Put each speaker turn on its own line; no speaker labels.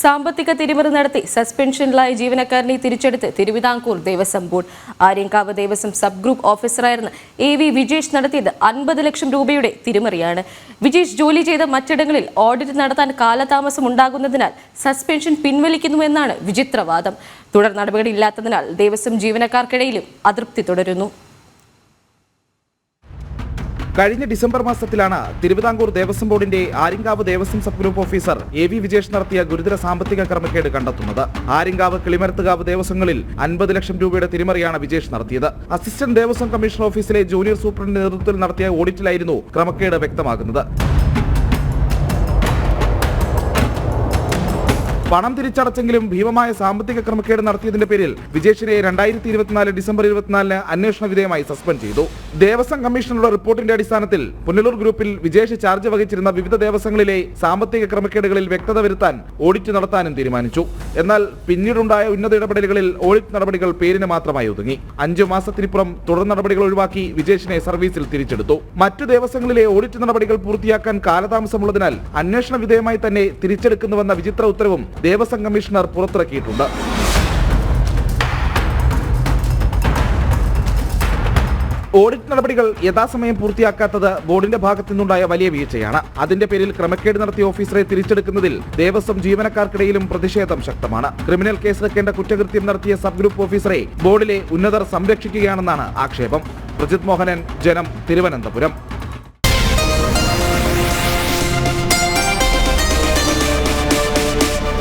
സാമ്പത്തിക തിരിമറി നടത്തി സസ്പെൻഷനിലായ ജീവനക്കാരനെ തിരിച്ചെടുത്ത് Thiruvithamkoor Devaswom board. Aryankavu Devaswom sub group ഓഫീസറായിരുന്ന AV വിജേഷ് നടത്തിയത് 50 ലക്ഷം രൂപയുടെ തിരിമറിയാണ്. വിജേഷ് ജോലി ചെയ്ത മറ്റിടങ്ങളിൽ ഓഡിറ്റ് നടത്താൻ കാലതാമസം ഉണ്ടാകുന്നതിനാൽ സസ്പെൻഷൻ പിൻവലിക്കുന്നുവെന്നാണ് വിചിത്രവാദം. തുടർ നടപടിയില്ലാത്തതിനാൽ ദേവസ്വം ജീവനക്കാർക്കിടയിലും അതൃപ്തി തുടരുന്നു.
കഴിഞ്ഞ ഡിസംബർ മാസത്തിലാണ് തിരുവിതാംകൂർ ദേവസ്വം ബോർഡിന്റെ Aryankavu Devaswom sub group officer AV Vijesh നടത്തിയ ഗുരുതര സാമ്പത്തിക ക്രമക്കേട് കണ്ടെത്തുന്നത്. ആര്യങ്കാവ് കിളിമരത്തുകാവ് ദേവസ്വങ്ങളിൽ 50 ലക്ഷം രൂപയുടെ തിരിമറിയാണ് വിജേഷ് നടത്തിയത്. അസിസ്റ്റന്റ് ദേവസ്വം കമ്മീഷണർ ഓഫീസിലെ ജൂനിയർ സൂപ്രണ്ടിന്റെ നേതൃത്വത്തിൽ നടത്തിയ ഓഡിറ്റിലായിരുന്നു ക്രമക്കേട് വ്യക്തമാകുന്നത്. പണം തിരിച്ചടച്ചെങ്കിലും ഭീമമായ സാമ്പത്തിക ക്രമക്കേട് നടത്തിയതിന്റെ പേരിൽ വിജേഷിനെ 2024 ഡിസംബർ 24 അന്വേഷണ വിധേയമായി സസ്പെൻഡ് ചെയ്തു. ദേവസ്വം കമ്മീഷണറുടെ റിപ്പോർട്ടിന്റെ അടിസ്ഥാനത്തിൽ പുനലൂർ ഗ്രൂപ്പിൽ വിജേഷ് ചാർജ് വഹിച്ചിരുന്ന വിവിധ ദേവസ്വങ്ങളിലെ സാമ്പത്തിക ക്രമക്കേടുകളിൽ വ്യക്തത വരുത്താൻ ഓഡിറ്റ് നടത്താനും തീരുമാനിച്ചു. എന്നാൽ പിന്നീടുണ്ടായ ഉന്നത ഇടപെടലുകളിൽ ഓഡിറ്റ് നടപടികൾ പേരിന് മാത്രമായി ഒതുങ്ങി. 5 മാസത്തിനിപ്പുറം തുടർ നടപടികൾ ഒഴിവാക്കി വിജേഷിനെ സർവീസിൽ തിരിച്ചെടുത്തു. മറ്റു ദേവസ്വങ്ങളിലെ ഓഡിറ്റ് നടപടികൾ പൂർത്തിയാക്കാൻ കാലതാമസമുള്ളതിനാൽ അന്വേഷണ വിധേയമായി തന്നെ തിരിച്ചെടുക്കുന്നുവെന്ന വിചിത്ര ഉത്തരവും ദേവസ്വം കമ്മീഷണർ പുറത്തിറക്കിയിട്ടുണ്ട്. ഓഡിറ്റ് നടപടികൾ യഥാസമയം പൂർത്തിയാക്കാത്തത് ബോർഡിന്റെ ഭാഗത്തു നിന്നുണ്ടായ വലിയ വീഴ്ചയാണ്. അതിന്റെ പേരിൽ ക്രമക്കേട് നടത്തിയ ഓഫീസറെ തിരിച്ചെടുക്കുന്നതിൽ ദേവസ്വം ജീവനക്കാർക്കിടയിലും പ്രതിഷേധം ശക്തമാണ്. ക്രിമിനൽ കേസെടുക്കേണ്ട കുറ്റകൃത്യം നടത്തിയ സബ് ഗ്രൂപ്പ് ഓഫീസറെ ബോർഡിലെ ഉന്നതർ സംരക്ഷിക്കുകയാണെന്നാണ് ആക്ഷേപം. പ്രജിത് മോഹനൻ, ജനം, തിരുവനന്തപുരം.